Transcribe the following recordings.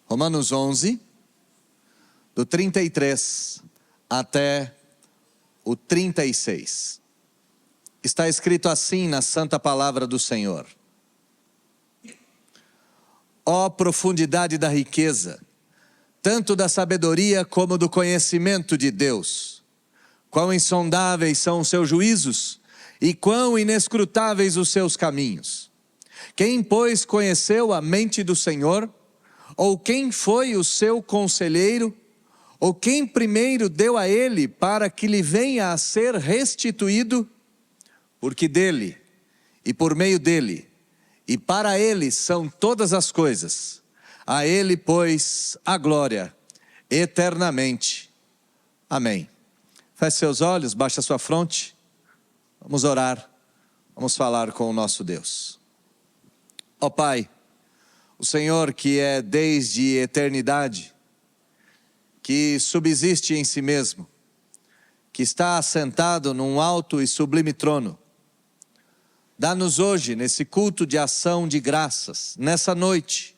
Romanos 11, do 33 até o 36. Está escrito assim na santa palavra do Senhor: ó profundidade da riqueza, tanto da sabedoria como do conhecimento de Deus! Quão insondáveis são os seus juízos e quão inescrutáveis os seus caminhos! Quem, pois, conheceu a mente do Senhor? Ou quem foi o seu conselheiro? Ou quem primeiro deu a ele para que lhe venha a ser restituído? Porque dele, e por meio dele, e para ele são todas as coisas. A ele, pois, a glória eternamente. Amém. Feche seus olhos, baixe a sua fronte. Vamos orar, vamos falar com o nosso Deus. Ó Pai, o Senhor que é desde eternidade, que subsiste em si mesmo, que está assentado num alto e sublime trono, dá-nos hoje, nesse culto de ação de graças, nessa noite,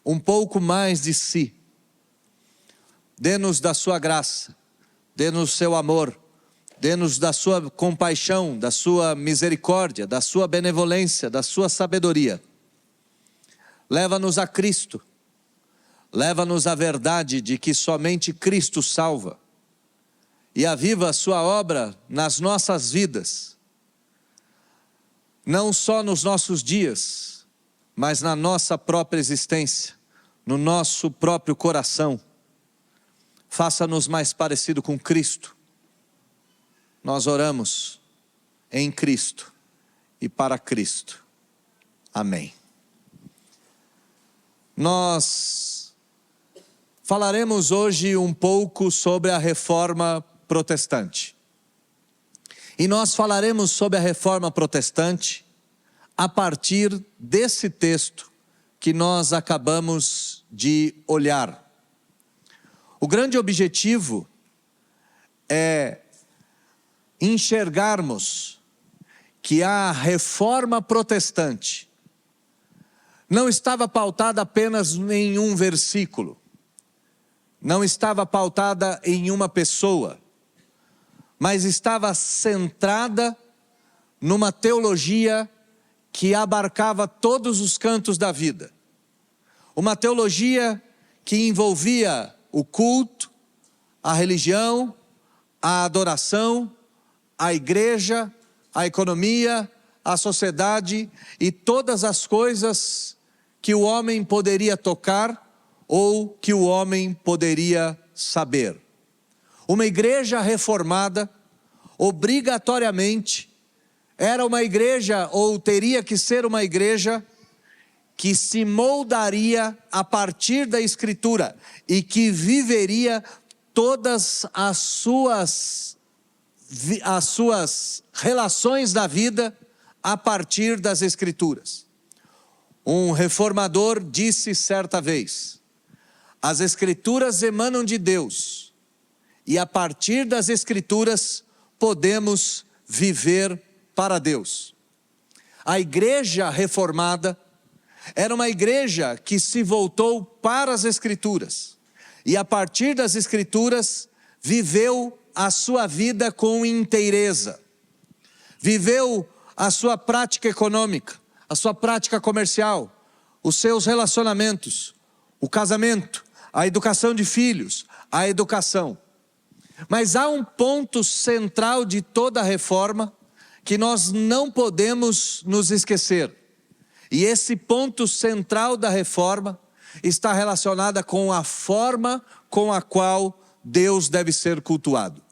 um pouco mais de si. Dê-nos da sua graça, dê-nos seu amor, dê-nos da sua compaixão, da sua misericórdia, da sua benevolência, da sua sabedoria. Leva-nos a Cristo, leva-nos à verdade de que somente Cristo salva, e aviva a sua obra nas nossas vidas, não só nos nossos dias, mas na nossa própria existência, no nosso próprio coração. Faça-nos mais parecido com Cristo. Nós oramos em Cristo e para Cristo. Amém. Nós falaremos hoje um pouco sobre a Reforma Protestante. E nós falaremos sobre a Reforma Protestante a partir desse texto que nós acabamos de olhar. O grande objetivo é enxergarmos que a Reforma Protestante não estava pautada apenas em um versículo, não estava pautada em uma pessoa, mas estava centrada numa teologia que abarcava todos os cantos da vida. Uma teologia que envolvia o culto, a religião, a adoração, a igreja, a economia, a sociedade e todas as coisas que o homem poderia tocar ou que o homem poderia saber. Uma igreja reformada, obrigatoriamente, era uma igreja, ou teria que ser uma igreja, que se moldaria a partir da Escritura e que viveria todas as suas relações da vida a partir das Escrituras. Um reformador disse certa vez: as Escrituras emanam de Deus, e a partir das Escrituras podemos viver para Deus. A igreja reformada era uma igreja que se voltou para as Escrituras, e a partir das Escrituras viveu a sua vida com inteireza, viveu a sua prática econômica, a sua prática comercial, os seus relacionamentos, o casamento, a educação de filhos, a educação. Mas há um ponto central de toda a reforma que nós não podemos nos esquecer. E esse ponto central da reforma está relacionada com a forma com a qual Deus deve ser cultuado.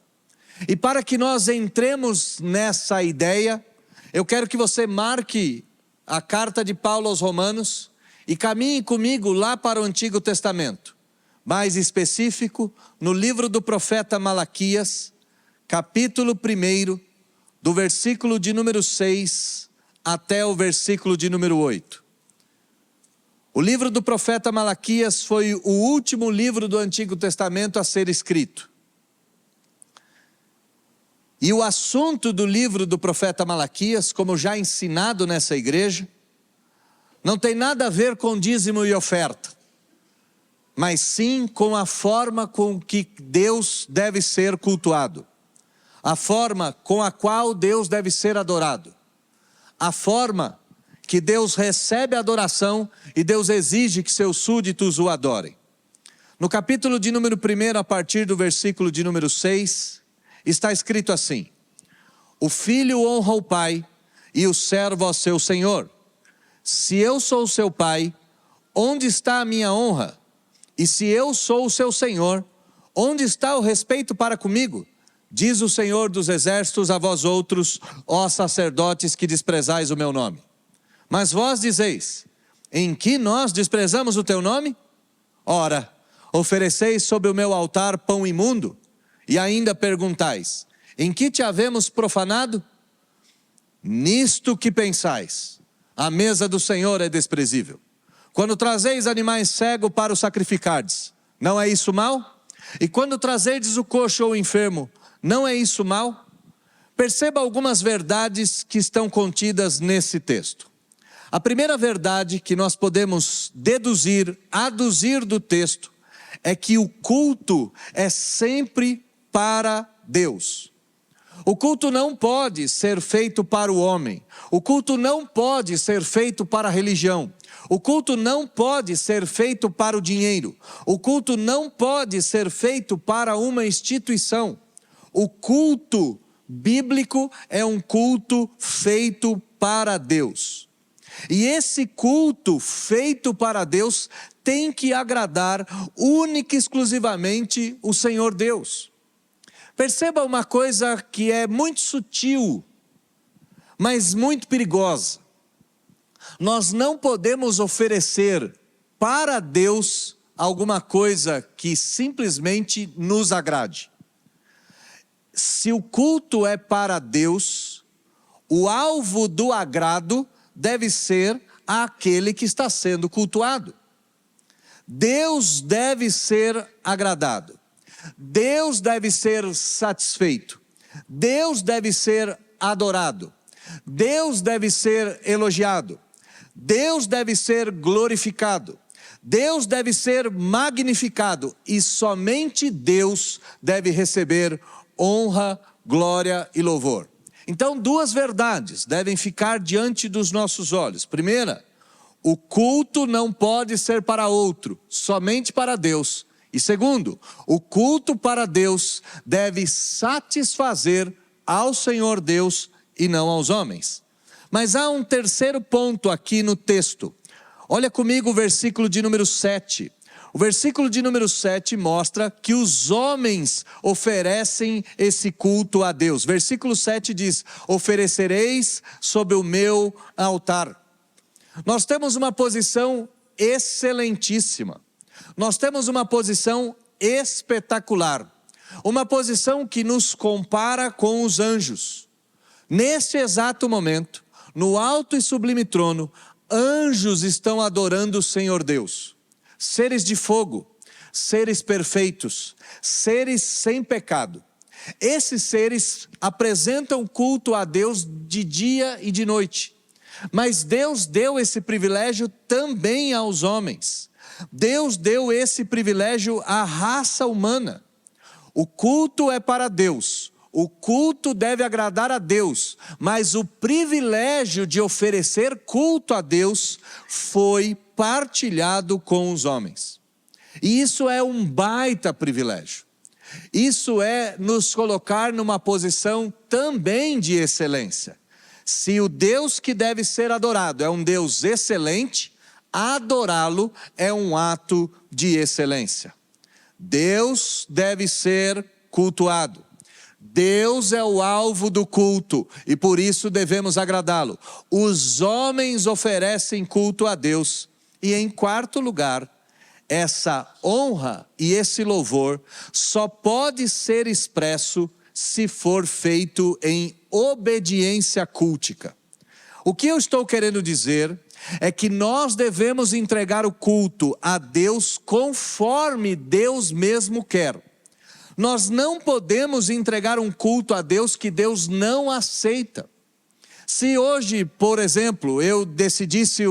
E para que nós entremos nessa ideia, eu quero que você marque a carta de Paulo aos Romanos e caminhe comigo lá para o Antigo Testamento. Mais específico, no livro do profeta Malaquias, capítulo 1, do versículo de número 6 até o versículo de número 8. O livro do profeta Malaquias foi o último livro do Antigo Testamento a ser escrito. E o assunto do livro do profeta Malaquias, como já ensinado nessa igreja, não tem nada a ver com dízimo e oferta. mas sim com a forma com que Deus deve ser cultuado, a forma com a qual Deus deve ser adorado, a forma que Deus recebe a adoração e Deus exige que seus súditos o adorem. No capítulo de número 1, a partir do versículo de número 6, está escrito assim: o filho honra o pai e o servo ao seu senhor. Se eu sou seu pai, onde está a minha honra? E se eu sou o seu senhor, onde está o respeito para comigo? Diz o Senhor dos exércitos a vós outros, ó sacerdotes que desprezais o meu nome. Mas vós dizeis: em que nós desprezamos o teu nome? Ora, ofereceis sobre o meu altar pão imundo, e ainda perguntais: em que te havemos profanado? Nisto que pensais, a mesa do Senhor é desprezível. Quando trazeis animais cegos para o sacrificardes, não é isso mal? E quando trazerdes o coxo ou o enfermo, não é isso mal? Perceba algumas verdades que estão contidas nesse texto. A primeira verdade que nós podemos aduzir do texto, é que o culto é sempre para Deus. O culto não pode ser feito para o homem. O culto não pode ser feito para a religião. O culto não pode ser feito para o dinheiro. O culto não pode ser feito para uma instituição. O culto bíblico é um culto feito para Deus. E esse culto feito para Deus tem que agradar única e exclusivamente o Senhor Deus. Perceba uma coisa que é muito sutil, mas muito perigosa. Nós não podemos oferecer para Deus alguma coisa que simplesmente nos agrade. Se o culto é para Deus, o alvo do agrado deve ser aquele que está sendo cultuado. Deus deve ser agradado. Deus deve ser satisfeito. Deus deve ser adorado. Deus deve ser elogiado. Deus deve ser glorificado. Deus deve ser magnificado. E somente Deus deve receber honra, glória e louvor. Então, duas verdades devem ficar diante dos nossos olhos. Primeira, o culto não pode ser para outro, somente para Deus. E segundo, o culto para Deus deve satisfazer ao Senhor Deus e não aos homens. Mas há um terceiro ponto aqui no texto. Olha comigo o versículo de número 7. O versículo de número 7 mostra que os homens oferecem esse culto a Deus. Versículo 7 diz: oferecereis sobre o meu altar. Nós temos uma posição excelentíssima. Nós temos uma posição espetacular. Uma posição que nos compara com os anjos. Neste exato momento, no alto e sublime trono, anjos estão adorando o Senhor Deus. Seres de fogo, seres perfeitos, seres sem pecado. Esses seres apresentam culto a Deus de dia e de noite. Mas Deus deu esse privilégio também aos homens. Deus deu esse privilégio à raça humana. O culto é para Deus. O culto deve agradar a Deus, mas o privilégio de oferecer culto a Deus foi partilhado com os homens. E isso é um baita privilégio. Isso é nos colocar numa posição também de excelência. Se o Deus que deve ser adorado é um Deus excelente, adorá-lo é um ato de excelência. Deus deve ser cultuado. Deus é o alvo do culto e por isso devemos agradá-lo. Os homens oferecem culto a Deus. E em quarto lugar, essa honra e esse louvor só pode ser expresso se for feito em obediência cultica. O que eu estou querendo dizer é que nós devemos entregar o culto a Deus conforme Deus mesmo quer. Nós não podemos entregar um culto a Deus que Deus não aceita. Se hoje, por exemplo, eu decidisse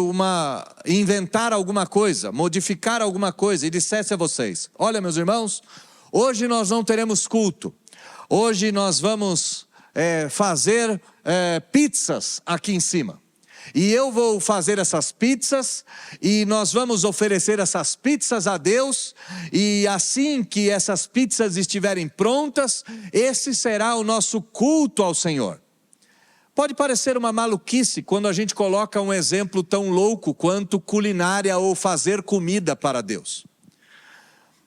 inventar alguma coisa, modificar alguma coisa e dissesse a vocês: olha, meus irmãos, hoje nós não teremos culto, hoje nós vamos fazer pizzas aqui em cima. E eu vou fazer essas pizzas e nós vamos oferecer essas pizzas a Deus. E assim que essas pizzas estiverem prontas, esse será o nosso culto ao Senhor. Pode parecer uma maluquice quando a gente coloca um exemplo tão louco quanto culinária ou fazer comida para Deus.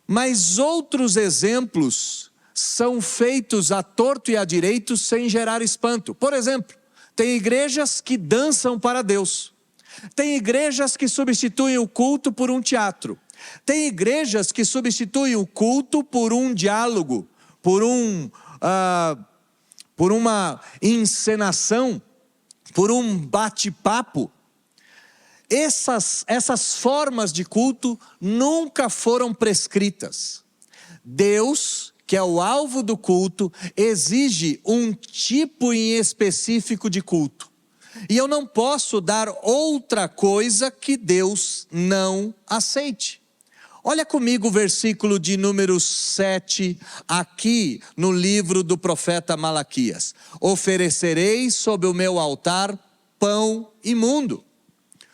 Mas outros exemplos são feitos à torto e à direito sem gerar espanto. Por exemplo, tem igrejas que dançam para Deus. Tem igrejas que substituem o culto por um teatro. Tem igrejas que substituem o culto por um diálogo, por uma encenação, por um bate-papo. Essas formas de culto nunca foram prescritas. Deus, que é o alvo do culto, exige um tipo em específico de culto. E eu não posso dar outra coisa que Deus não aceite. Olha comigo o versículo de número 7, aqui no livro do profeta Malaquias. Oferecerei sobre o meu altar pão imundo.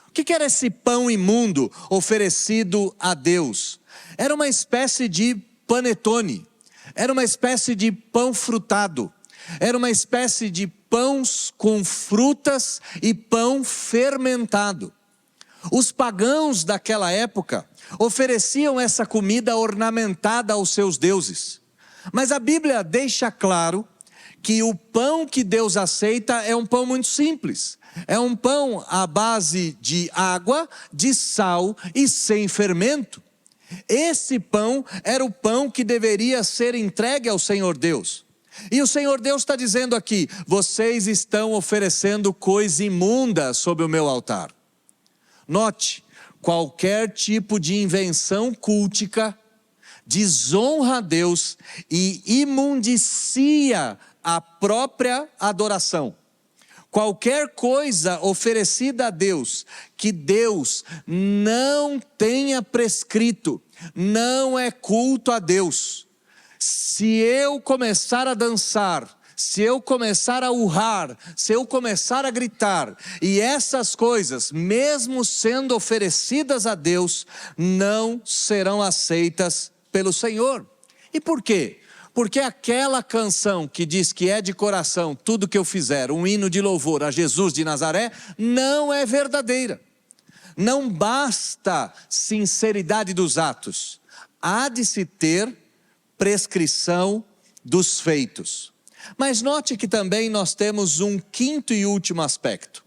O que era esse pão imundo oferecido a Deus? Era uma espécie de panetone. Era uma espécie de pão frutado, era uma espécie de pães com frutas e pão fermentado. Os pagãos daquela época ofereciam essa comida ornamentada aos seus deuses. Mas a Bíblia deixa claro que o pão que Deus aceita é um pão muito simples. É um pão à base de água, de sal e sem fermento. Esse pão era o pão que deveria ser entregue ao Senhor Deus. E o Senhor Deus está dizendo aqui: vocês estão oferecendo coisa imunda sobre o meu altar. Note, qualquer tipo de invenção cultica desonra a Deus e imundicia a própria adoração. Qualquer coisa oferecida a Deus, que Deus não tenha prescrito, não é culto a Deus. Se eu começar a dançar, se eu começar a urrar, se eu começar a gritar, e essas coisas, mesmo sendo oferecidas a Deus, não serão aceitas pelo Senhor. E por quê? Porque aquela canção que diz que é de coração tudo que eu fizer, um hino de louvor a Jesus de Nazaré, não é verdadeira. Não basta sinceridade dos atos, há de se ter prescrição dos feitos. Mas note que também nós temos um quinto e último aspecto.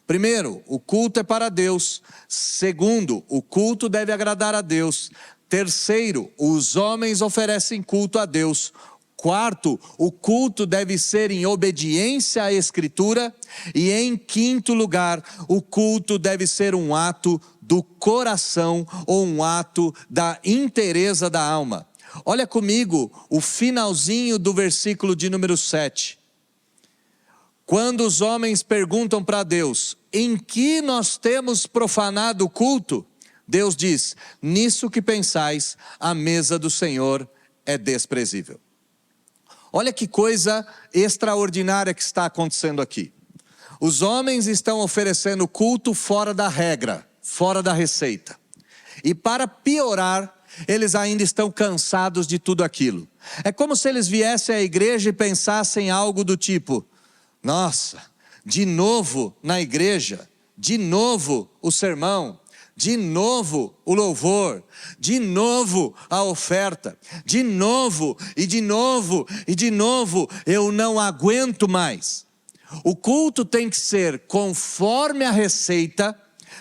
Primeiro, o culto é para Deus. Segundo, o culto deve agradar a Deus. Terceiro, os homens oferecem culto a Deus. Quarto, o culto deve ser em obediência à Escritura. E em quinto lugar, o culto deve ser um ato do coração ou um ato da inteireza da alma. Olha comigo o finalzinho do versículo de número 7. Quando os homens perguntam para Deus: em que nós temos profanado o culto? Deus diz: nisso que pensais, a mesa do Senhor é desprezível. Olha que coisa extraordinária que está acontecendo aqui. Os homens estão oferecendo culto fora da regra, fora da receita. E para piorar, eles ainda estão cansados de tudo aquilo. É como se eles viessem à igreja e pensassem algo do tipo: nossa, de novo na igreja, de novo o sermão, de novo o louvor, de novo a oferta, de novo e de novo e de novo, eu não aguento mais. O culto tem que ser conforme a receita,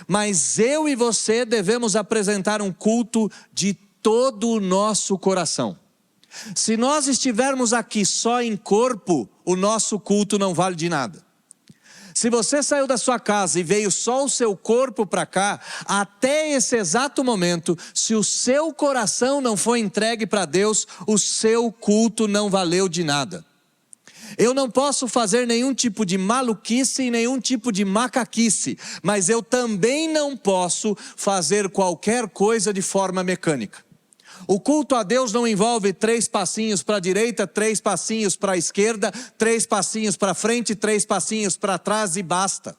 mas eu e você devemos apresentar um culto de todo o nosso coração. Se nós estivermos aqui só em corpo, o nosso culto não vale de nada. Se você saiu da sua casa e veio só o seu corpo para cá, até esse exato momento, se o seu coração não foi entregue para Deus, o seu culto não valeu de nada. Eu não posso fazer nenhum tipo de maluquice e nenhum tipo de macaquice, mas eu também não posso fazer qualquer coisa de forma mecânica. O culto a Deus não envolve 3 passinhos para a direita, 3 passinhos para a esquerda, 3 passinhos para frente, 3 passinhos para trás e basta.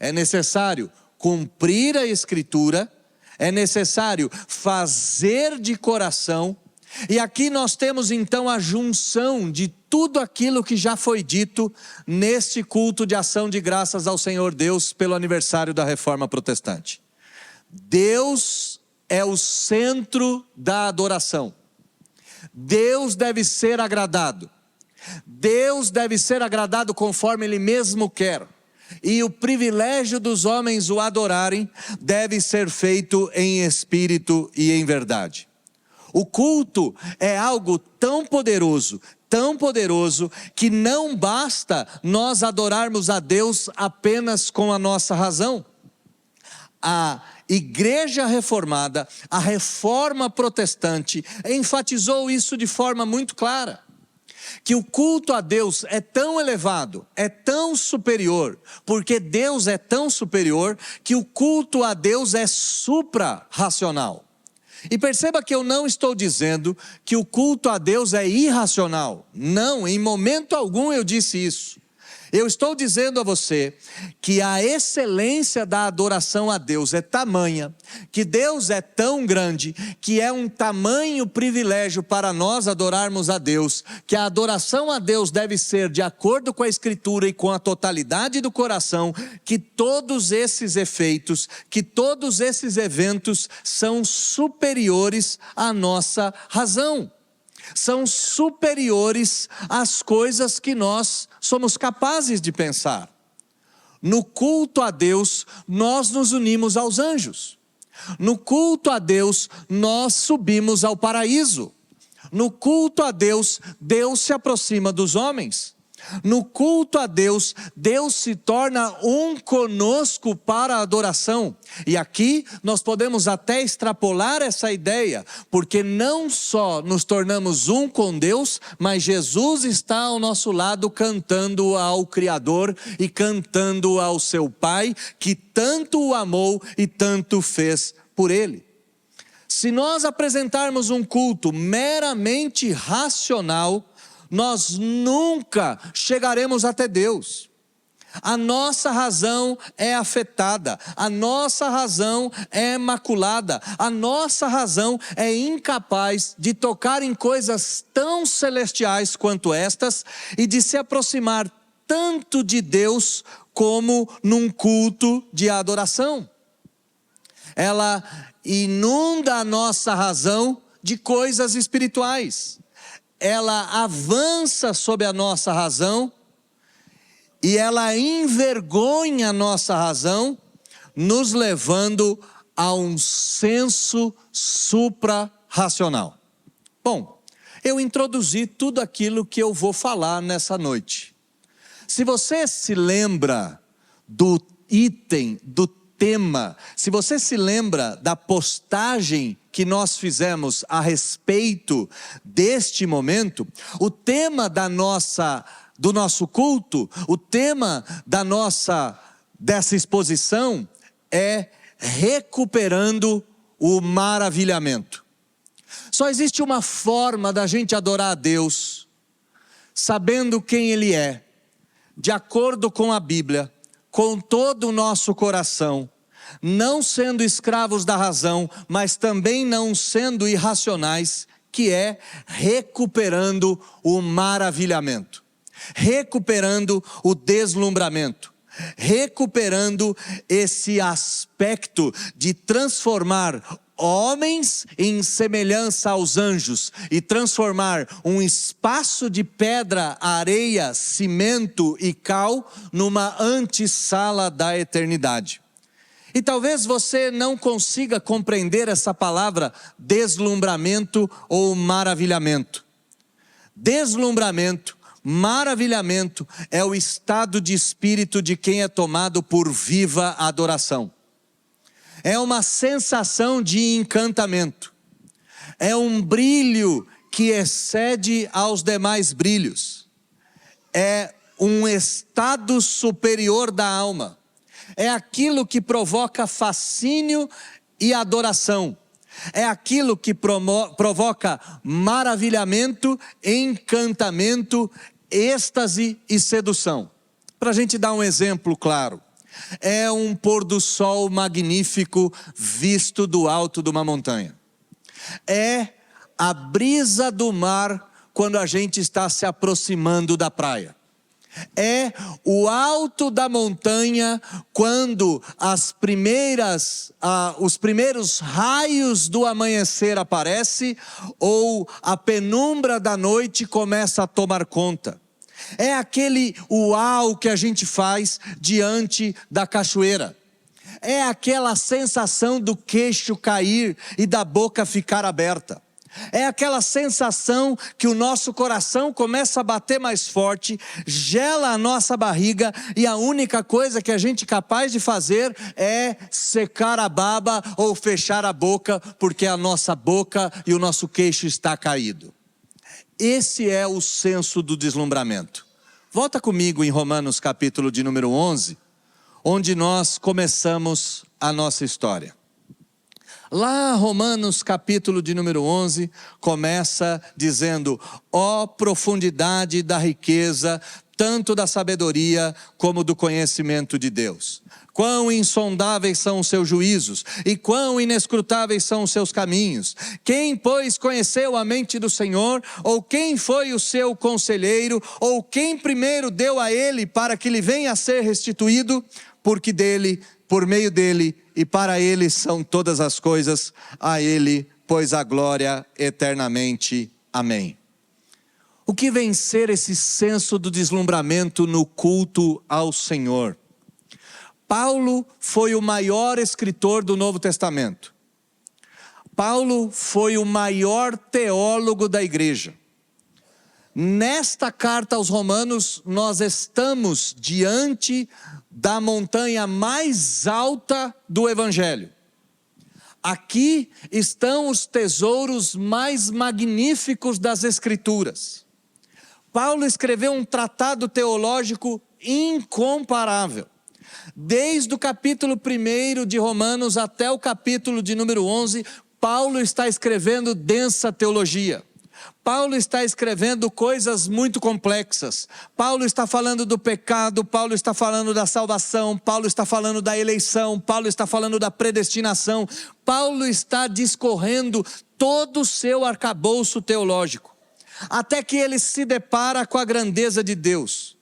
É necessário cumprir a Escritura, é necessário fazer de coração, e aqui nós temos então a junção de tudo aquilo que já foi dito neste culto de ação de graças ao Senhor Deus pelo aniversário da Reforma Protestante. Deus é o centro da adoração. Deus deve ser agradado. Deus deve ser agradado conforme Ele mesmo quer. E o privilégio dos homens o adorarem deve ser feito em espírito e em verdade. O culto é algo tão poderoso, que não basta nós adorarmos a Deus apenas com a nossa razão. A Igreja Reformada, a Reforma Protestante, enfatizou isso de forma muito clara. Que o culto a Deus é tão elevado, é tão superior, porque Deus é tão superior, que o culto a Deus é supra-racional. E perceba que eu não estou dizendo que o culto a Deus é irracional. Não, em momento algum eu disse isso. Eu estou dizendo a você que a excelência da adoração a Deus é tamanha, que Deus é tão grande, que é um tamanho privilégio para nós adorarmos a Deus, que a adoração a Deus deve ser de acordo com a Escritura e com a totalidade do coração, que todos esses efeitos, que todos esses eventos são superiores à nossa razão. São superiores às coisas que nós somos capazes de pensar. No culto a Deus, nós nos unimos aos anjos. No culto a Deus, nós subimos ao paraíso. No culto a Deus, Deus se aproxima dos homens. No culto a Deus, Deus se torna um conosco para a adoração. E aqui nós podemos até extrapolar essa ideia, porque não só nos tornamos um com Deus, mas Jesus está ao nosso lado cantando ao Criador e cantando ao seu Pai, que tanto o amou e tanto fez por ele. Se nós apresentarmos um culto meramente racional, nós nunca chegaremos até Deus. A nossa razão é afetada, a nossa razão é maculada, a nossa razão é incapaz de tocar em coisas tão celestiais quanto estas e de se aproximar tanto de Deus como num culto de adoração. Ela inunda a nossa razão de coisas espirituais. Ela avança sobre a nossa razão e ela envergonha a nossa razão, nos levando a um senso supra-racional. Bom, eu introduzi tudo aquilo que eu vou falar nessa noite. Se você se lembra do item, do tema, se você se lembra da postagem que nós fizemos a respeito deste momento, o tema do nosso culto, o tema dessa exposição é recuperando o maravilhamento. Só existe uma forma da gente adorar a Deus, sabendo quem Ele é, de acordo com a Bíblia, com todo o nosso coração, não sendo escravos da razão, mas também não sendo irracionais, que é recuperando o maravilhamento, recuperando o deslumbramento, recuperando esse aspecto de transformar homens em semelhança aos anjos e transformar um espaço de pedra, areia, cimento e cal numa antessala da eternidade. E talvez você não consiga compreender essa palavra deslumbramento ou maravilhamento. Deslumbramento, maravilhamento é o estado de espírito de quem é tomado por viva adoração. É uma sensação de encantamento. É um brilho que excede aos demais brilhos. é um estado superior da alma. É aquilo que provoca fascínio e adoração. É aquilo que provoca maravilhamento, encantamento, êxtase e sedução. Para a gente dar um exemplo claro, é um pôr do sol magnífico visto do alto de uma montanha. É a brisa do mar quando a gente está se aproximando da praia. É o alto da montanha quando os primeiros raios do amanhecer aparecem ou a penumbra da noite começa a tomar conta. É aquele uau que a gente faz diante da cachoeira. É aquela sensação do queixo cair e da boca ficar aberta. É aquela sensação que o nosso coração começa a bater mais forte, gela a nossa barriga e a única coisa que a gente é capaz de fazer é secar a baba ou fechar a boca, porque a nossa boca e o nosso queixo está caído. Esse é o senso do deslumbramento. Volta comigo em Romanos capítulo de número 11, onde nós começamos a nossa história. Lá Romanos capítulo de número 11 começa dizendo: ó profundidade da riqueza, tanto da sabedoria como do conhecimento de Deus. Quão insondáveis são os seus juízos e quão inescrutáveis são os seus caminhos. Quem, pois, conheceu a mente do Senhor? Ou quem foi o seu conselheiro? Ou quem primeiro deu a ele para que lhe venha a ser restituído? Porque dele, por meio dele e para ele são todas as coisas, a ele, pois a glória eternamente. Amém. O que vem ser esse senso do deslumbramento no culto ao Senhor? Paulo foi o maior escritor do Novo Testamento. Paulo foi o maior teólogo da igreja. Nesta carta aos Romanos, nós estamos diante da montanha mais alta do Evangelho. Aqui estão os tesouros mais magníficos das Escrituras. Paulo escreveu um tratado teológico incomparável. Desde o capítulo 1 de Romanos até o capítulo de número 11, Paulo está escrevendo densa teologia. Paulo está escrevendo coisas muito complexas. Paulo está falando do pecado, Paulo está falando da salvação, Paulo está falando da eleição, Paulo está falando da predestinação. Paulo está discorrendo todo o seu arcabouço teológico, até que ele se depara com a grandeza de Deus.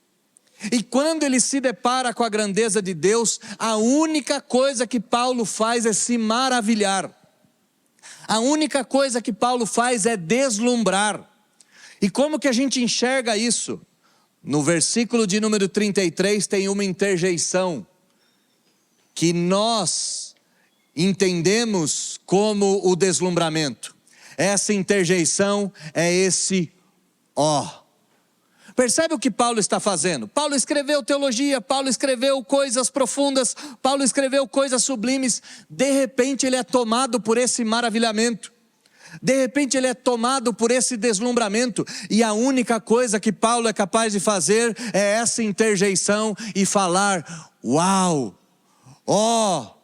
E quando ele se depara com a grandeza de Deus, a única coisa que Paulo faz é se maravilhar. A única coisa que Paulo faz é deslumbrar. E como que a gente enxerga isso? No versículo de número 33 tem uma interjeição que nós entendemos como o deslumbramento. Essa interjeição é esse ó. Percebe o que Paulo está fazendo? Paulo escreveu teologia, Paulo escreveu coisas profundas, Paulo escreveu coisas sublimes. De repente ele é tomado por esse maravilhamento. De repente ele é tomado por esse deslumbramento. E a única coisa que Paulo é capaz de fazer é essa interjeição e falar: uau, ó.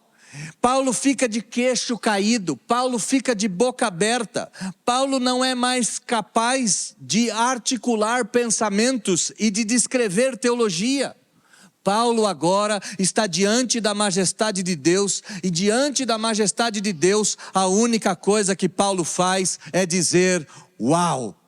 Paulo fica de queixo caído, Paulo fica de boca aberta, Paulo não é mais capaz de articular pensamentos e de descrever teologia. Paulo agora está diante da majestade de Deus, e diante da majestade de Deus, a única coisa que Paulo faz é dizer: uau!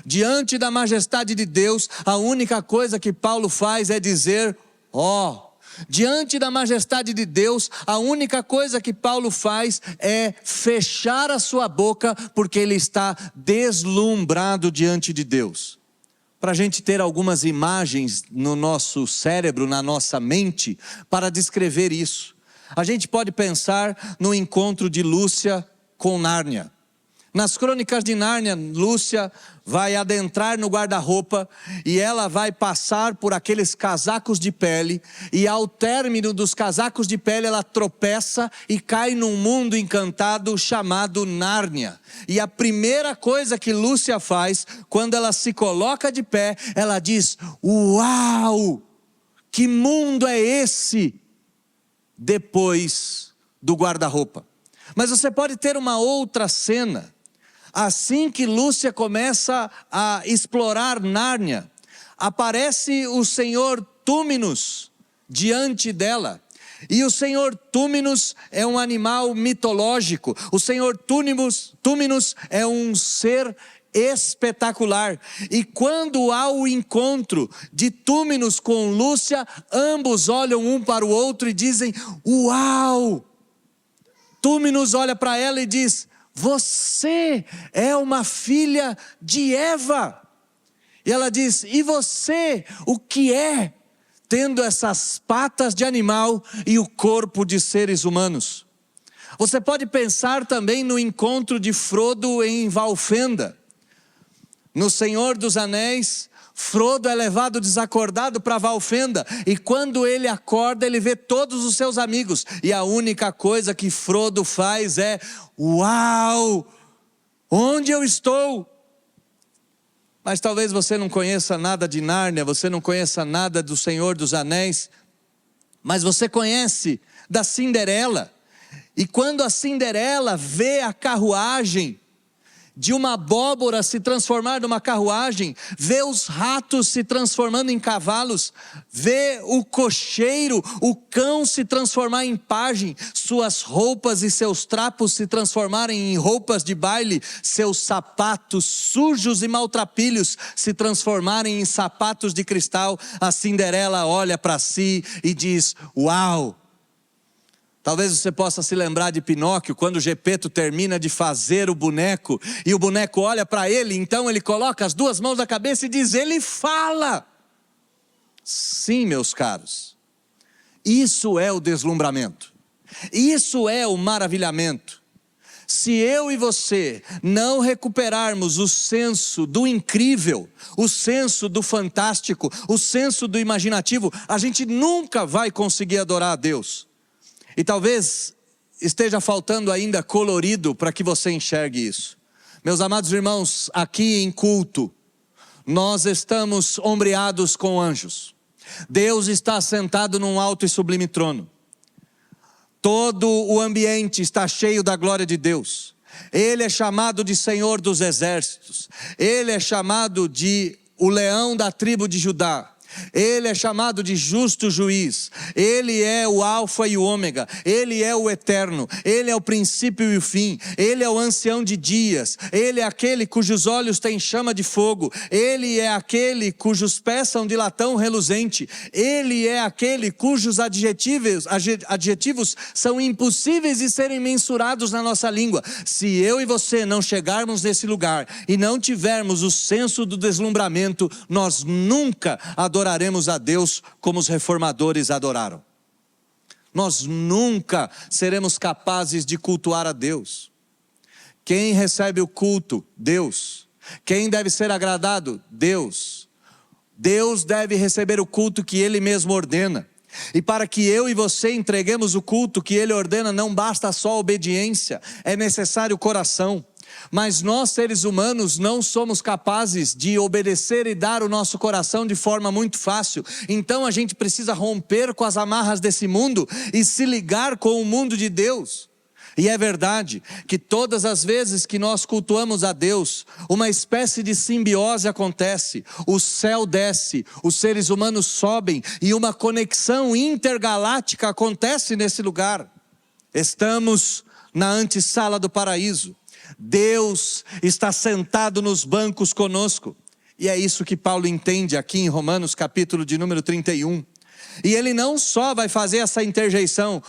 Diante da majestade de Deus, a única coisa que Paulo faz é dizer: ó! Diante da majestade de Deus, a única coisa que Paulo faz é fechar a sua boca, porque ele está deslumbrado diante de Deus. Para a gente ter algumas imagens no nosso cérebro, na nossa mente, para descrever isso. A gente pode pensar no encontro de Lúcia com Nárnia. Nas Crônicas de Nárnia, Lúcia vai adentrar no guarda-roupa e ela vai passar por aqueles casacos de pele, e ao término dos casacos de pele ela tropeça e cai num mundo encantado chamado Nárnia. E a primeira coisa que Lúcia faz, quando ela se coloca de pé, ela diz: uau, que mundo é esse? Depois do guarda-roupa. Mas você pode ter uma outra cena. Assim que Lúcia começa a explorar Nárnia, aparece o Senhor Túminos diante dela. E o Senhor Túminos é um animal mitológico. O Senhor Túminos é um ser espetacular. E quando há o encontro de Túminos com Lúcia, ambos olham um para o outro e dizem: uau! Túminos olha para ela e diz: você é uma filha de Eva. E ela diz: e você, o que é? Tendo essas patas de animal e o corpo de seres humanos. Você pode pensar também no encontro de Frodo em Valfenda. No Senhor dos Anéis, Frodo é levado desacordado para Valfenda, e quando ele acorda, ele vê todos os seus amigos, e a única coisa que Frodo faz é: uau, onde eu estou? Mas talvez você não conheça nada de Nárnia, você não conheça nada do Senhor dos Anéis, mas você conhece da Cinderela. E quando a Cinderela vê a carruagem de uma abóbora se transformar numa carruagem, vê os ratos se transformando em cavalos, vê o cocheiro, o cão se transformar em pajem, suas roupas e seus trapos se transformarem em roupas de baile, seus sapatos sujos e maltrapilhos se transformarem em sapatos de cristal, a Cinderela olha para si e diz: uau! Talvez você possa se lembrar de Pinóquio, quando o Gepeto termina de fazer o boneco, e o boneco olha para ele, então ele coloca as duas mãos na cabeça e diz: ele fala. Sim, meus caros, isso é o deslumbramento, isso é o maravilhamento. Se eu e você não recuperarmos o senso do incrível, o senso do fantástico, o senso do imaginativo, a gente nunca vai conseguir adorar a Deus. E talvez esteja faltando ainda colorido para que você enxergue isso. Meus amados irmãos, aqui em culto, nós estamos ombreados com anjos. Deus está sentado num alto e sublime trono. Todo o ambiente está cheio da glória de Deus. Ele é chamado de Senhor dos Exércitos. Ele é chamado de o leão da tribo de Judá. Ele é chamado de justo juiz. Ele é o alfa e o ômega. Ele é o eterno. Ele é o princípio e o fim. Ele é o ancião de dias. Ele é aquele cujos olhos têm chama de fogo. Ele é aquele cujos pés são de latão reluzente. Ele é aquele cujos adjetivos são impossíveis de serem mensurados na nossa língua. Se eu e você não chegarmos nesse lugar e não tivermos o senso do deslumbramento, nós nunca adoraremos a Deus como os reformadores adoraram. Nós nunca seremos capazes de cultuar a Deus. Quem recebe o culto? Deus. Quem deve ser agradado? Deus. Deus deve receber o culto que Ele mesmo ordena. E para que eu e você entreguemos o culto que Ele ordena, não basta só a obediência, é necessário o coração. Mas nós, seres humanos, não somos capazes de obedecer e dar o nosso coração de forma muito fácil. Então a gente precisa romper com as amarras desse mundo e se ligar com o mundo de Deus. E é verdade que todas as vezes que nós cultuamos a Deus, uma espécie de simbiose acontece. O céu desce, os seres humanos sobem e uma conexão intergaláctica acontece nesse lugar. Estamos na antessala do paraíso. Deus está sentado nos bancos conosco. E é isso que Paulo entende aqui em Romanos capítulo de número 31. E ele não só vai fazer essa interjeição,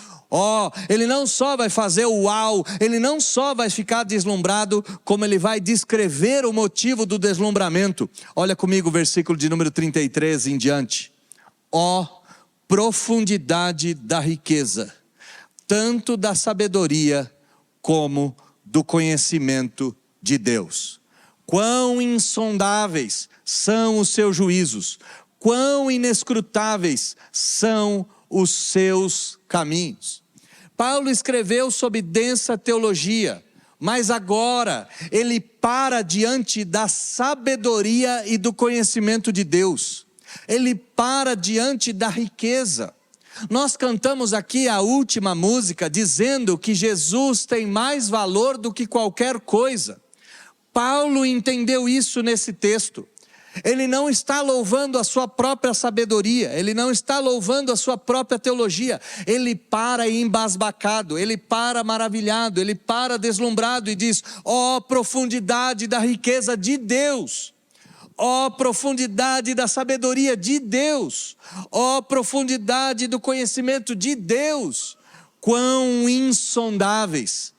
ele não só vai fazer o uau, ele não só vai ficar deslumbrado, como ele vai descrever o motivo do deslumbramento. Olha comigo o versículo de número 33 em diante. Profundidade da riqueza, tanto da sabedoria como do conhecimento de Deus. Quão insondáveis são os seus juízos, quão inescrutáveis são os seus caminhos. Paulo escreveu sob densa teologia, mas agora ele para diante da sabedoria e do conhecimento de Deus. Ele para diante da riqueza. Nós cantamos aqui a última música dizendo que Jesus tem mais valor do que qualquer coisa. Paulo entendeu isso nesse texto. Ele não está louvando a sua própria sabedoria, ele não está louvando a sua própria teologia. Ele para embasbacado, ele para maravilhado, ele para deslumbrado e diz: ó profundidade da riqueza de Deus, ó profundidade da sabedoria de Deus, ó profundidade do conhecimento de Deus, quão insondáveis,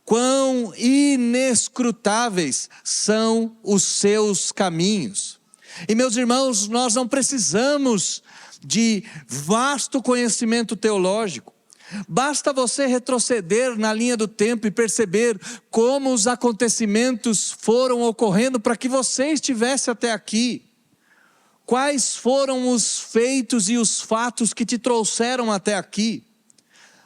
quão inescrutáveis são os seus caminhos. E meus irmãos, nós não precisamos de vasto conhecimento teológico. Basta você retroceder na linha do tempo e perceber como os acontecimentos foram ocorrendo para que você estivesse até aqui. Quais foram os feitos e os fatos que te trouxeram até aqui?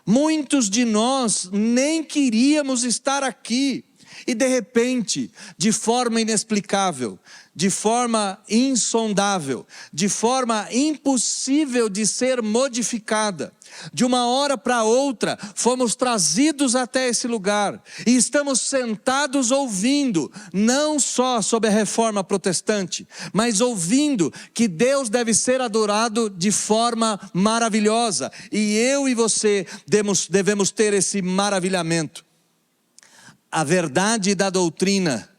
Muitos de nós nem queríamos estar aqui. E de repente, de forma inexplicável, de forma insondável, de forma impossível de ser modificada, de uma hora para outra, fomos trazidos até esse lugar. E estamos sentados ouvindo, não só sobre a reforma protestante, mas ouvindo que Deus deve ser adorado de forma maravilhosa. E eu e você devemos ter esse maravilhamento. A verdade da doutrina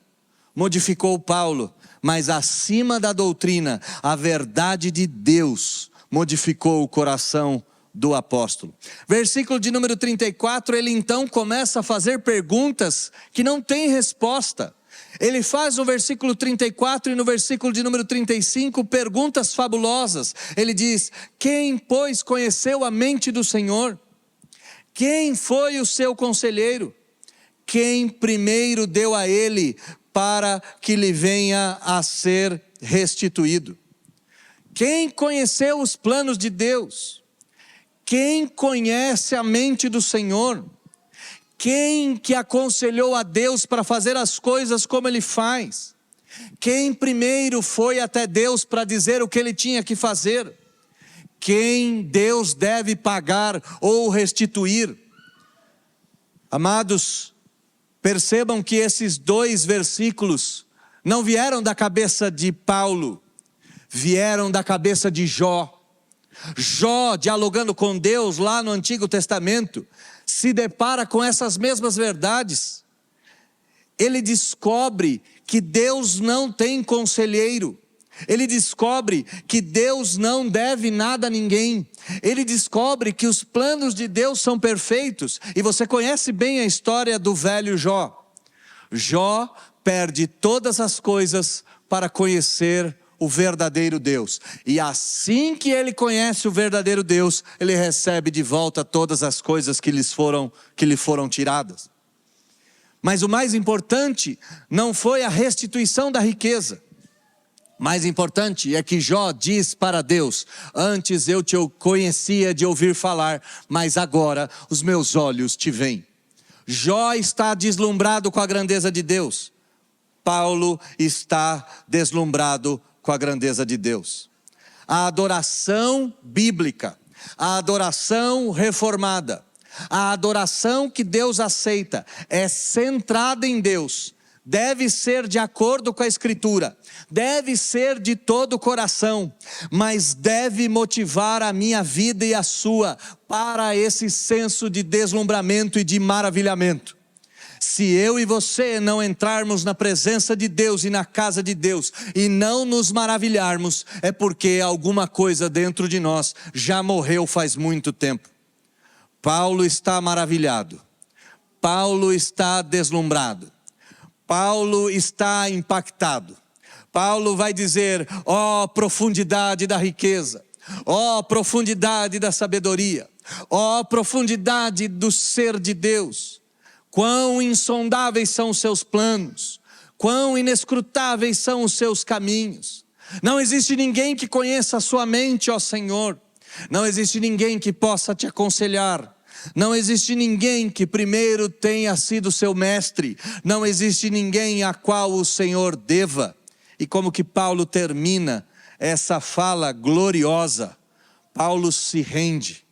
modificou Paulo, mas acima da doutrina, a verdade de Deus modificou o coração do apóstolo. Versículo de número 34, ele então começa a fazer perguntas que não têm resposta. Ele faz no versículo 34 e no versículo de número 35 perguntas fabulosas. Ele diz: quem, pois, conheceu a mente do Senhor? Quem foi o seu conselheiro? Quem primeiro deu a ele para que lhe venha a ser restituído? Quem conheceu os planos de Deus? Quem conhece a mente do Senhor? Quem que aconselhou a Deus para fazer as coisas como Ele faz? Quem primeiro foi até Deus para dizer o que Ele tinha que fazer? Quem Deus deve pagar ou restituir? Amados, percebam que esses dois versículos não vieram da cabeça de Paulo, vieram da cabeça de Jó. Jó, dialogando com Deus lá no Antigo Testamento, se depara com essas mesmas verdades. Ele descobre que Deus não tem conselheiro. Ele descobre que Deus não deve nada a ninguém. Ele descobre que os planos de Deus são perfeitos. E você conhece bem a história do velho Jó. Jó perde todas as coisas para conhecer o verdadeiro Deus. E assim que ele conhece o verdadeiro Deus, ele recebe de volta todas as coisas que lhe foram tiradas. Mas o mais importante não foi a restituição da riqueza. Mais importante é que Jó diz para Deus: antes eu te conhecia de ouvir falar, mas agora os meus olhos te veem. Jó está deslumbrado com a grandeza de Deus. Paulo está deslumbrado com a grandeza de Deus. A adoração bíblica, a adoração reformada, a adoração que Deus aceita é centrada em Deus. Deve ser de acordo com a Escritura, deve ser de todo o coração, mas deve motivar a minha vida e a sua para esse senso de deslumbramento e de maravilhamento. Se eu e você não entrarmos na presença de Deus e na casa de Deus e não nos maravilharmos, é porque alguma coisa dentro de nós já morreu faz muito tempo. Paulo está maravilhado, Paulo está deslumbrado, Paulo está impactado. Paulo vai dizer: ó profundidade da riqueza, ó profundidade da sabedoria, ó profundidade do ser de Deus. Quão insondáveis são os seus planos, Quão inescrutáveis são os seus caminhos. Não existe ninguém que conheça a sua mente, ó Senhor. Não existe ninguém que possa te aconselhar. Não existe ninguém que primeiro tenha sido seu mestre. Não existe ninguém a qual o Senhor deva. E como que Paulo termina essa fala gloriosa? Paulo se rende.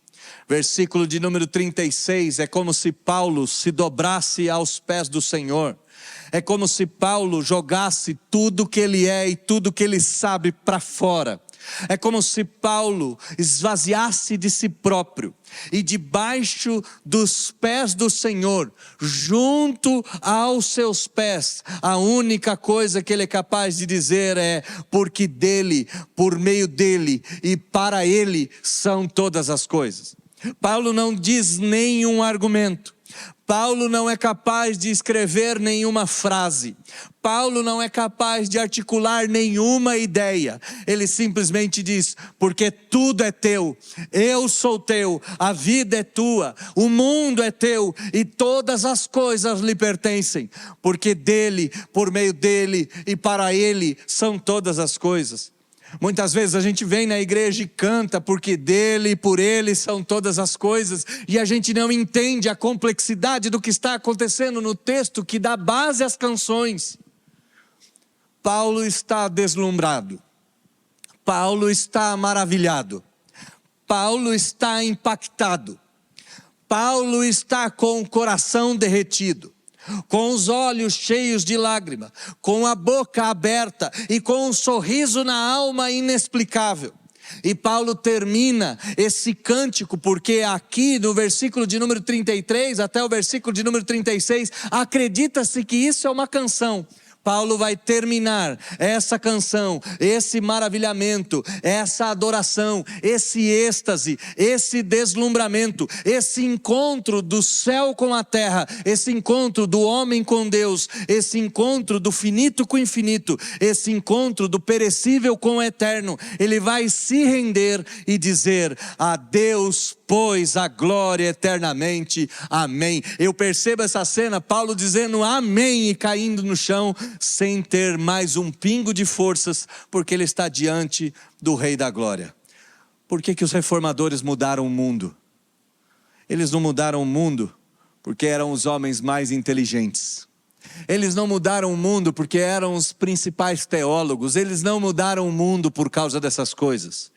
Versículo de número 36, é como se Paulo se dobrasse aos pés do Senhor. É como se Paulo jogasse tudo que ele é e tudo que ele sabe para fora. É como se Paulo esvaziasse de si próprio e debaixo dos pés do Senhor, junto aos seus pés, a única coisa que ele é capaz de dizer é: porque dele, por meio dele e para ele são todas as coisas. Paulo não diz nenhum argumento. Paulo não é capaz de escrever nenhuma frase. Paulo não é capaz de articular nenhuma ideia. Ele simplesmente diz: porque tudo é teu, eu sou teu, a vida é tua, o mundo é teu e todas as coisas lhe pertencem. Porque dele, por meio dele e para ele são todas as coisas. Muitas vezes a gente vem na igreja e canta porque dele e por ele são todas as coisas, e a gente não entende a complexidade do que está acontecendo no texto que dá base às canções. Paulo está deslumbrado, Paulo está maravilhado, Paulo está impactado, Paulo está com o coração derretido, com os olhos cheios de lágrima, com a boca aberta e com um sorriso na alma inexplicável. E Paulo termina esse cântico, porque aqui no versículo de número 33 até o versículo de número 36, acredita-se que isso é uma canção. Paulo vai terminar essa canção, esse maravilhamento, essa adoração, esse êxtase, esse deslumbramento, esse encontro do céu com a terra, esse encontro do homem com Deus, esse encontro do finito com o infinito, esse encontro do perecível com o eterno. Ele vai se render e dizer: a Deus pois a glória eternamente, amém. Eu percebo essa cena, Paulo dizendo amém e caindo no chão, sem ter mais um pingo de forças, porque ele está diante do Rei da Glória. Por que os reformadores mudaram o mundo? Eles não mudaram o mundo porque eram os homens mais inteligentes. Eles não mudaram o mundo porque eram os principais teólogos. Eles não mudaram o mundo por causa dessas coisas.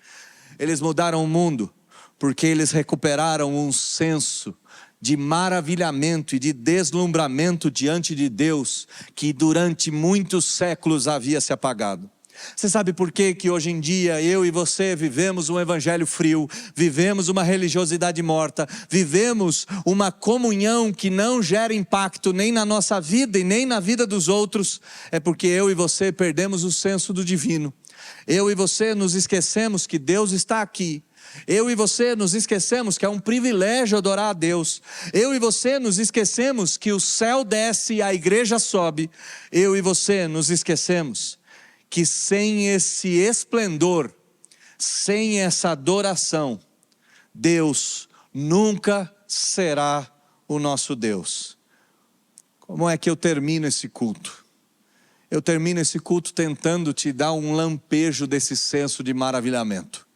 Eles mudaram o mundo porque eles recuperaram um senso de maravilhamento e de deslumbramento diante de Deus, que durante muitos séculos havia se apagado. Você sabe por que hoje em dia eu e você vivemos um evangelho frio, vivemos uma religiosidade morta, vivemos uma comunhão que não gera impacto nem na nossa vida e nem na vida dos outros? É porque eu e você perdemos o senso do divino. Eu e você nos esquecemos que Deus está aqui. Eu e você nos esquecemos que é um privilégio adorar a Deus. Eu e você nos esquecemos que o céu desce e a igreja sobe. Eu e você nos esquecemos que sem esse esplendor, sem essa adoração, Deus nunca será o nosso Deus. Como é que eu termino esse culto? Eu termino esse culto tentando te dar um lampejo desse senso de maravilhamento.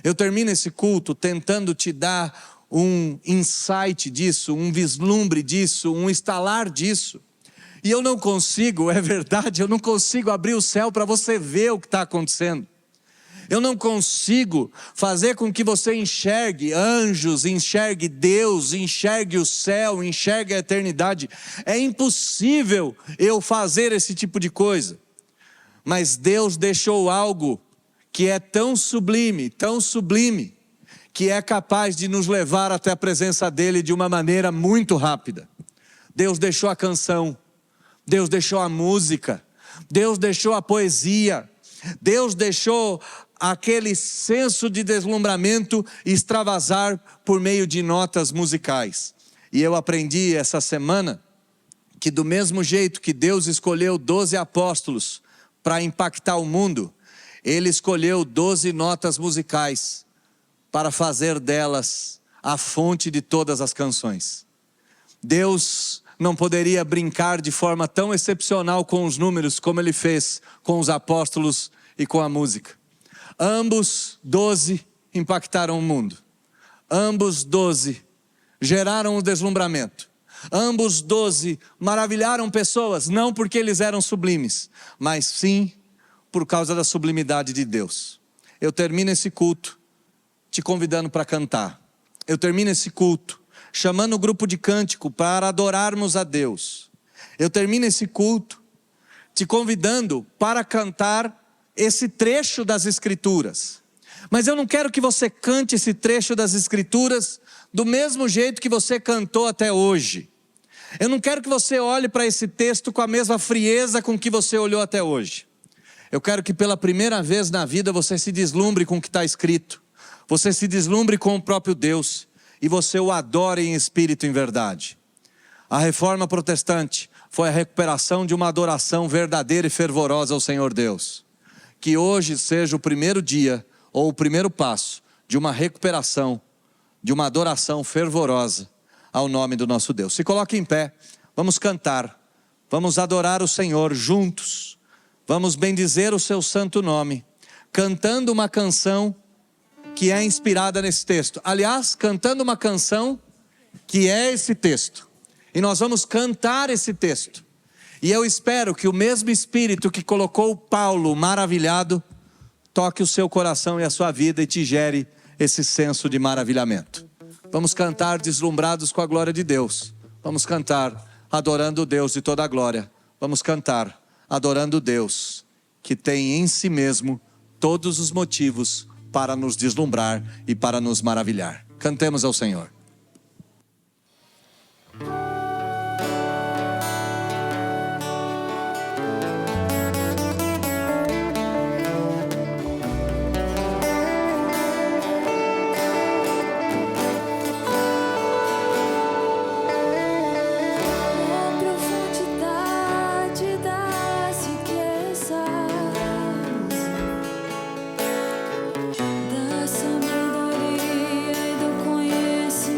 Eu termino esse culto tentando te dar um insight disso, um vislumbre disso, um estalar disso. E eu não consigo, é verdade, eu não consigo abrir o céu para você ver o que está acontecendo. Eu não consigo fazer com que você enxergue anjos, enxergue Deus, enxergue o céu, enxergue a eternidade. É impossível eu fazer esse tipo de coisa. Mas Deus deixou algo que é tão sublime, que é capaz de nos levar até a presença dele de uma maneira muito rápida. Deus deixou a canção, Deus deixou a música, Deus deixou a poesia, Deus deixou aquele senso de deslumbramento extravasar por meio de notas musicais. E eu aprendi essa semana que do mesmo jeito que Deus escolheu 12 apóstolos para impactar o mundo, Ele escolheu 12 notas musicais para fazer delas a fonte de todas as canções. Deus não poderia brincar de forma tão excepcional com os números como ele fez com os apóstolos e com a música. Ambos 12 impactaram o mundo. Ambos 12 geraram o deslumbramento. Ambos 12 maravilharam pessoas, não porque eles eram sublimes, mas sim por causa da sublimidade de Deus. Eu termino esse culto te convidando para cantar. Eu termino esse culto chamando o grupo de cântico para adorarmos a Deus. Eu termino esse culto te convidando para cantar esse trecho das Escrituras. Mas eu não quero que você cante esse trecho das Escrituras do mesmo jeito que você cantou até hoje. Eu não quero que você olhe para esse texto com a mesma frieza com que você olhou até hoje. Eu quero que pela primeira vez na vida você se deslumbre com o que está escrito. Você se deslumbre com o próprio Deus. E você o adore em espírito e em verdade. A reforma protestante foi a recuperação de uma adoração verdadeira e fervorosa ao Senhor Deus. Que hoje seja o primeiro dia ou o primeiro passo de uma recuperação, de uma adoração fervorosa ao nome do nosso Deus. Se coloque em pé, vamos cantar, vamos adorar o Senhor juntos, vamos bendizer o seu santo nome, cantando uma canção que é inspirada nesse texto. Aliás, cantando uma canção que é esse texto. E nós vamos cantar esse texto. E eu espero que o mesmo Espírito que colocou Paulo maravilhado, toque o seu coração e a sua vida e te gere esse senso de maravilhamento. Vamos cantar deslumbrados com a glória de Deus. Vamos cantar adorando o Deus de toda a glória. Vamos cantar adorando o Deus que tem em si mesmo todos os motivos para nos deslumbrar e para nos maravilhar. Cantemos ao Senhor. Da sabedoria e do conhecimento.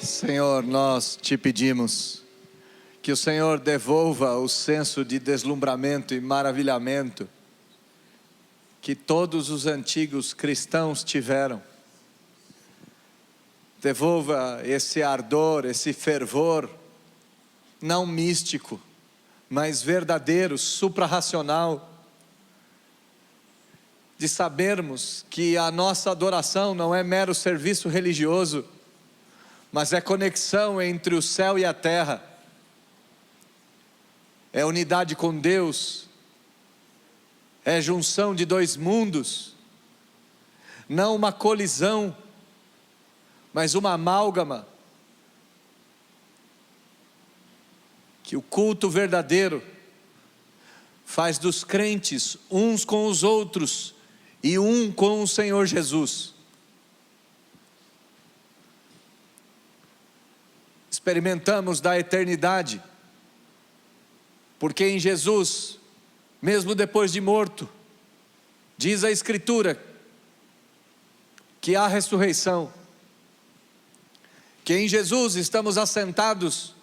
Senhor, nós te pedimos que o Senhor devolva o senso de deslumbramento e maravilhamento que todos os antigos cristãos tiveram. Devolva esse ardor, esse fervor, não místico, mas verdadeiro, suprarracional, de sabermos que a nossa adoração não é mero serviço religioso, mas é conexão entre o céu e a terra, é unidade com Deus, é junção de dois mundos, não uma colisão, mas uma amálgama, que o culto verdadeiro faz dos crentes uns com os outros e um com o Senhor Jesus. Experimentamos da eternidade, porque em Jesus, mesmo depois de morto, diz a Escritura que há ressurreição, que em Jesus estamos assentados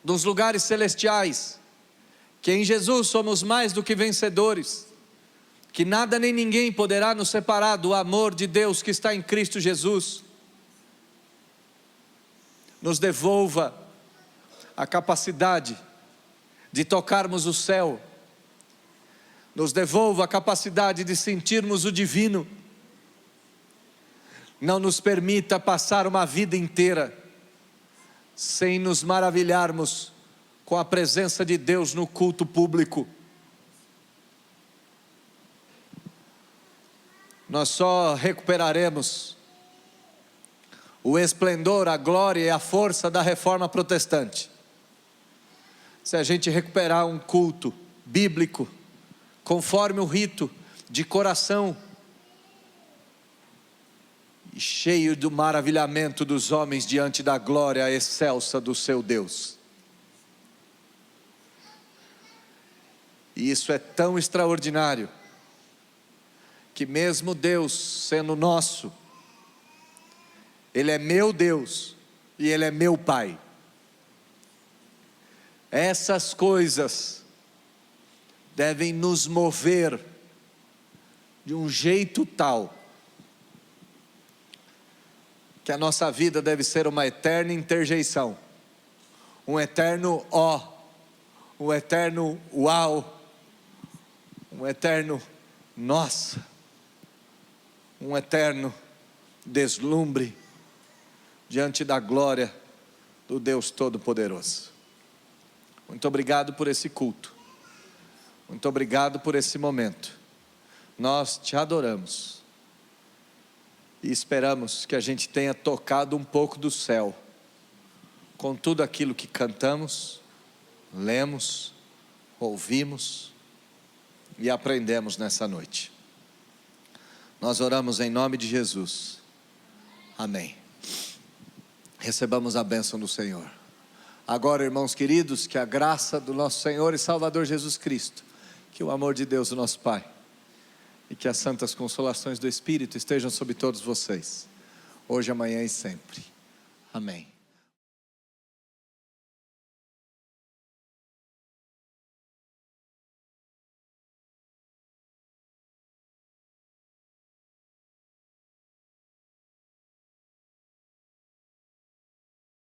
nos lugares celestiais, que em Jesus somos mais do que vencedores, que nada nem ninguém poderá nos separar do amor de Deus que está em Cristo Jesus. Nos devolva a capacidade de tocarmos o céu, nos devolva a capacidade de sentirmos o divino, não nos permita passar uma vida inteira sem nos maravilharmos com a presença de Deus no culto público. Nós só recuperaremos o esplendor, a glória e a força da reforma protestante se a gente recuperar um culto bíblico, conforme o rito, de coração, e cheio do maravilhamento dos homens diante da glória excelsa do seu Deus. E isso é tão extraordinário, que mesmo Deus sendo nosso, Ele é meu Deus e Ele é meu Pai. Essas coisas devem nos mover de um jeito tal, que a nossa vida deve ser uma eterna interjeição, um eterno ó, um eterno uau, um eterno nossa, um eterno deslumbre diante da glória do Deus Todo-Poderoso. Muito obrigado por esse culto, muito obrigado por esse momento. Nós te adoramos e esperamos que a gente tenha tocado um pouco do céu com tudo aquilo que cantamos, lemos, ouvimos e aprendemos nessa noite. Nós oramos em nome de Jesus. Amém. Recebamos a bênção do Senhor. Agora, irmãos queridos, que a graça do nosso Senhor e Salvador Jesus Cristo, que o amor de Deus, o nosso Pai, e que as santas consolações do Espírito estejam sobre todos vocês, hoje, amanhã e sempre. Amém.